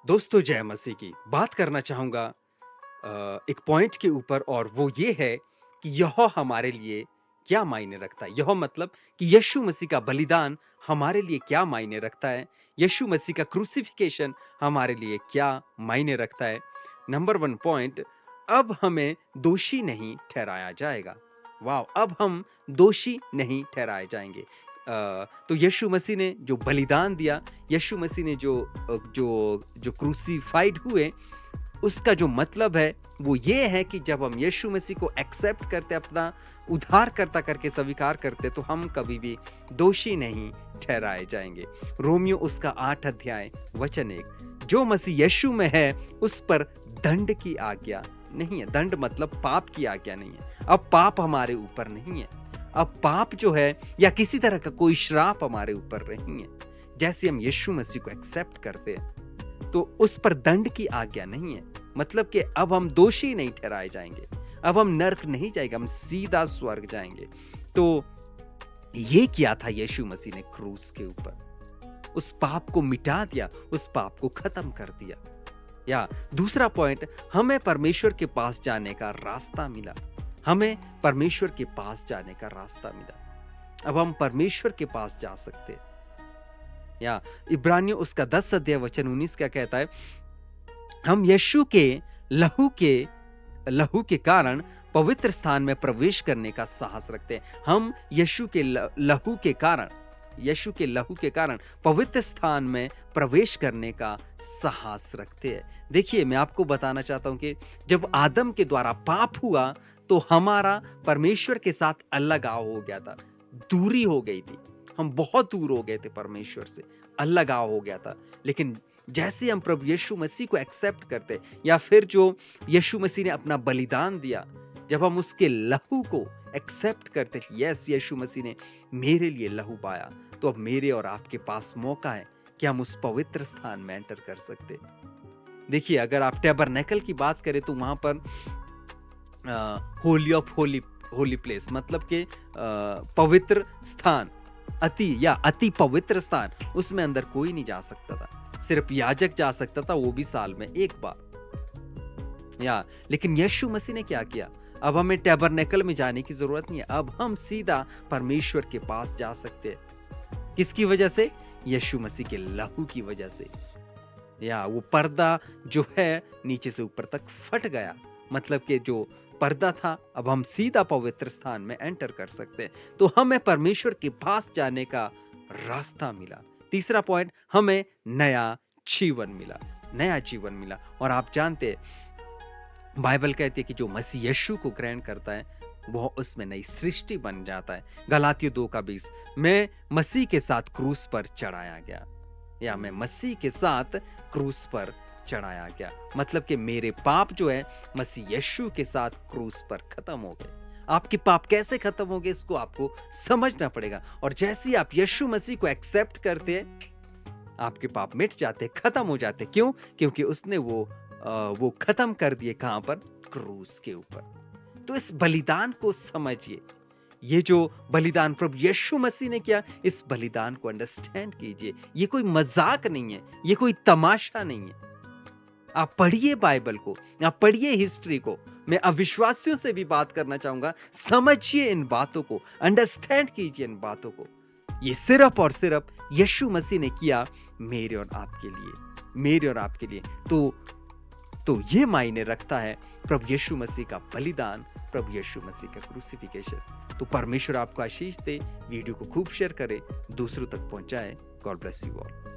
दोस्तों जय मसीह की बात करना चाहूँगा एक पॉइंट के ऊपर और वो ये है कि यह हमारे लिए क्या मायने रखता है। यह मतलब कि यीशु मसीह का बलिदान हमारे लिए क्या मायने रखता है। यीशु मसीह का क्रूसिफिकेशन हमारे लिए क्या मायने रखता है। नंबर 1 पॉइंट, अब हमें दोषी नहीं ठहराया जाएगा। वाओ! अब हम दोषी नहीं ठहराए जाएँगे। तो यीशु मसीह ने जो बलिदान दिया, यीशु मसीह ने जो क्रूसिफाइड हुए, उसका जो मतलब है वो ये है कि जब हम यीशु मसीह को एक्सेप्ट करते, अपना उद्धारकर्ता करके स्वीकार करते, तो हम कभी भी दोषी नहीं ठहराए जाएँगे। रोमियो उसका 8 अध्याय वचन 1, जो मसीह यीशु में है उस पर दंड की आज्ञा नहीं है। दंड मतलब पाप की आज्ञा नहीं है। अब पाप हमारे ऊपर नहीं है। अब पाप जो है या किसी तरह का कोई श्राप हमारे ऊपर नहीं है। जैसे हम यीशु मसीह को एक्सेप्ट करते हैं, तो उस पर दंड की आज्ञा नहीं है। मतलब कि अब हम दोषी नहीं ठहराए जाएँगे। अब हम नर्क नहीं जाएँगे, हम सीधा स्वर्ग जाएँगे। तो ये किया था यीशु मसीह ने क्रूस के ऊपर। उस पाप को मिटा दिया, उस पाप को खत्म कर दिया। या दूसरा पॉइंट, हमें परमेश्वर के पास जाने का रास्ता मिला। हमें परमेश्वर के पास जाने का रास्ता मिला। अब हम परमेश्वर के पास जा सकते हैं। या इब्रानियों उसका 10 अध्याय वचन 19 क्या कहता है, हम यीशु के लहू के लहू के कारण पवित्र स्थान में प्रवेश करने का साहस रखते हैं। हम यीशु के लहू के कारण पवित्र स्थान में प्रवेश करने का साहस रखते हैं। देखिए, मैं आपको बताना चाहता हूं कि जब आदम के द्वारा पाप हुआ, तो हमारा परमेश्वर के साथ अलगाव हो गया था, दूरी हो गई थी। हम बहुत दूर हो गए थे परमेश्वर से, अलगाव हो गया था। लेकिन जैसे हम प्रभु यीशु मसीह को एक्सेप्ट करते, या फिर जो यीशु मसीह ने अपना बलिदान दिया, जब हम उसके लहू को एक्सेप्ट करते कि यस, यीशु मसीह ने मेरे लिए लहू पाया, तो अब मेरे और आपके पास मौका है कि हम उस पवित्र स्थान में एंटर कर सकते। देखिए, अगर आप टैबरनेकल की बात करें, तो वहां पर होली ऑफ होली प्लेस मतलब कि पवित्र स्थान, अति पवित्र स्थान, उसमें अंदर कोई नहीं जा सकता था। सिर्फ याजक जा सकता था, वो भी साल में एक बार। लेकिन यीशु मसीह ने क्या किया, अब हमें टैबरनेकल में जाने की जरूरत नहीं है। अब हम सीधा परमेश्वर के पास जा सकते हैं। किसकी वजह से? यीशु मसीह के लहू की वजह से। वो पर्दा जो है नीचे से ऊपर तक फट गया। मतलब कि जो पर्दा था, अब हम सीधा पवित्र स्थान में एंटर कर सकते हैं। तो हमें परमेश्वर के पास जाने का रास्ता मिला। तीसरा पॉइंट, हमें नया जीवन मिला। नया जीवन मिला। और आप जानते हैं, बाइबल कहती है कि जो मसीह यीशु को ग्रहण करता है, वह उसमें नई सृष्टि बन जाता है। गलातियों 2:20, मैं मसीह के साथ क्रूस पर चढ़ाया गया। मैं मसीह के साथ क्रूस पर चढ़ाया गया। मतलब कि मेरे पाप जो है मसीह यीशु के साथ क्रूस पर खत्म हो गए। आपके पाप कैसे खत्म हो गए, इसको आपको समझना पड़ेगा। और जैसे ही आप यीशु मसीह को एक्सेप्ट करते हैं, आपके पाप मिट जाते, खत्म हो जाते। क्यों? क्योंकि उसने वो खत्म कर दिए। कहां पर? क्रूस के ऊपर। तो इस बलिदान को समझिए। ये जो बलिदान प्रभु यीशु मसीह ने किया, इस बलिदान को अंडरस्टैंड कीजिए। ये कोई मजाक नहीं है, ये कोई तमाशा नहीं है। आप पढ़िए बाइबल को, आप पढ़िए हिस्ट्री को। मैं अविश्वासियों से भी बात करना चाहूंगा, समझिए इन बातों को, अंडरस्टैंड कीजिए इन बातों को। ये सिर्फ और सिर्फ यीशु मसीह ने किया मेरे और आपके लिए, मेरे और आपके लिए। तो ये मायने रखता है प्रभु यीशु मसीह का बलिदान, प्रभु यीशु मसीह का क्रूसिफिकेशन। तो परमेश्वर आपको आशीष दे। वीडियो को खूब शेयर करें, दूसरों तक पहुंचाएं। God bless you all.